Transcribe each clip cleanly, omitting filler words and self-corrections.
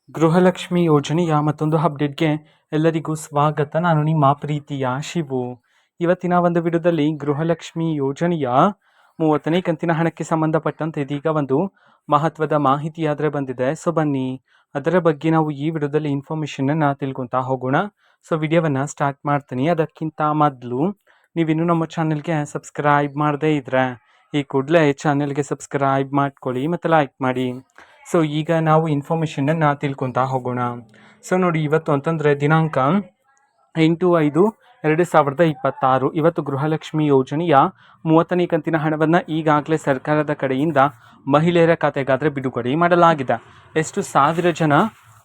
ಗೃಹಲಕ್ಷ್ಮಿ ಯೋಜನೆಯ ಮತ್ತೊಂದು ಅಪ್ಡೇಟ್ಗೆ ಎಲ್ಲರಿಗೂ ಸ್ವಾಗತ. ನಾನು ನಿಮ್ಮ ಪ್ರೀತಿಯ ಶಿವು. ಇವತ್ತಿನ ಒಂದು ವಿಡಿಯೋದಲ್ಲಿ ಗೃಹಲಕ್ಷ್ಮಿ ಯೋಜನೆಯ 30ನೇ ಕಂತಿನ ಹಣಕ್ಕೆ ಸಂಬಂಧಪಟ್ಟಂತೆ ಇದೀಗ ಒಂದು ಮಹತ್ವದ ಮಾಹಿತಿ ಆದರೆ ಬಂದಿದೆ. ಸೊ ಬನ್ನಿ ಅದರ ಬಗ್ಗೆ ನಾವು ಈ ವಿಡಿಯೋದಲ್ಲಿ ಇನ್ಫಾರ್ಮೇಷನನ್ನು ತಿಳ್ಕೊತಾ ಹೋಗೋಣ. ಸೊ ವಿಡಿಯೋವನ್ನು ಸ್ಟಾರ್ಟ್ ಮಾಡ್ತೀನಿ. ಅದಕ್ಕಿಂತ ಮೊದಲು ನೀವಿನ್ನೂ ನಮ್ಮ ಚಾನೆಲ್ಗೆ ಸಬ್ಸ್ಕ್ರೈಬ್ ಮಾಡದೇ ಇದ್ರೆ ಈ ಕೂಡಲೇ ಚಾನೆಲ್ಗೆ ಸಬ್ಸ್ಕ್ರೈಬ್ ಮಾಡ್ಕೊಳ್ಳಿ ಮತ್ತು ಲೈಕ್ ಮಾಡಿ. ಸೊ ಈಗ ನಾವು ಇನ್ಫಾರ್ಮೇಷನನ್ನು ತಿಳ್ಕೊತಾ ಹೋಗೋಣ. ಸೊ ನೋಡಿ, ಇವತ್ತು ಅಂತಂದರೆ ದಿನಾಂಕ 8/5/2026 ಇವತ್ತು ಗೃಹಲಕ್ಷ್ಮಿ ಯೋಜನೆಯ 30ನೇ ಕಂತಿನ ಹಣವನ್ನು ಈಗಾಗಲೇ ಸರ್ಕಾರದ ಕಡೆಯಿಂದ ಮಹಿಳೆಯರ ಖಾತೆಗಾದರೆ ಬಿಡುಗಡೆ ಮಾಡಲಾಗಿದೆ. ಎಷ್ಟು ಸಾವಿರ ಜನ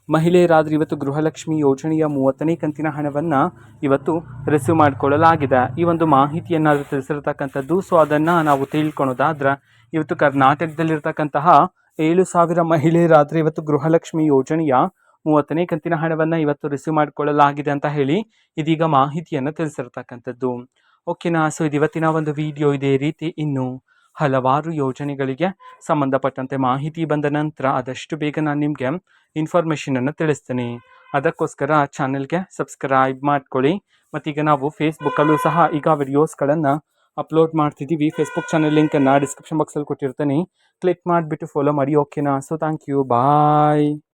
ಮಹಿಳೆಯರಾದರೆ ಇವತ್ತು ಗೃಹಲಕ್ಷ್ಮಿ ಯೋಜನೆಯ 30ನೇ ಕಂತಿನ ಹಣವನ್ನು ಇವತ್ತು ರಿಸೀವ್ ಮಾಡಿಕೊಳ್ಳಲಾಗಿದೆ. ಈ ಒಂದು ಮಾಹಿತಿಯನ್ನು ತಿಳಿಸಿರ್ತಕ್ಕಂಥದ್ದು. ಸೊ ಅದನ್ನು ನಾವು ತಿಳ್ಕೊಳೋದಾದ್ರೆ ಇವತ್ತು ಕರ್ನಾಟಕದಲ್ಲಿರ್ತಕ್ಕಂತಹ 7,000 ಮಹಿಳೆಯರಾದರೆ ಇವತ್ತು ಗೃಹಲಕ್ಷ್ಮಿ ಯೋಜನೆಯ 30ನೇ ಕಂತಿನ ಹಣವನ್ನು ಇವತ್ತು ರಿಸೀವ್ ಮಾಡಿಕೊಳ್ಳಲಾಗಿದೆ ಅಂತ ಹೇಳಿ ಇದೀಗ ಮಾಹಿತಿಯನ್ನು ತಿಳಿಸಿರ್ತಕ್ಕಂಥದ್ದು. ಓಕೆನಾ. ಸೊ ಇದು ಇವತ್ತಿನ ಒಂದು ವಿಡಿಯೋ. ಇದೇ ರೀತಿ ಇನ್ನು ಹಲವಾರು ಯೋಜನೆಗಳಿಗೆ ಸಂಬಂಧಪಟ್ಟಂತೆ ಮಾಹಿತಿ ಬಂದ ನಂತರ ಆದಷ್ಟು ಬೇಗ ನಾನು ನಿಮಗೆ ಇನ್ಫಾರ್ಮೇಷನನ್ನು ತಿಳಿಸ್ತೀನಿ. ಅದಕ್ಕೋಸ್ಕರ ಚಾನೆಲ್ಗೆ ಸಬ್ಸ್ಕ್ರೈಬ್ ಮಾಡ್ಕೊಳ್ಳಿ. ಮತ್ತೀಗ ನಾವು ಫೇಸ್ಬುಕ್ಕಲ್ಲೂ ಸಹ ಈಗ ವಿಡಿಯೋಸ್ಗಳನ್ನು ಅಪ್ಲೋಡ್ ಮಾಡ್ತಿದ್ದೀವಿ. ಫೇಸ್ಬುಕ್ ಚಾನಲ್ ಲಿಂಕನ್ನು ಡಿಸ್ಕ್ರಿಪ್ಷನ್ ಬಾಕ್ಸಲ್ಲಿ ಕೊಟ್ಟಿರ್ತೀನಿ. ಕ್ಲಿಕ್ ಮಾಡಿಬಿಟ್ಟು ಫಾಲೋ ಮಾಡಿ. ಓಕೆನಾ. So thank you. ಬಾಯ್.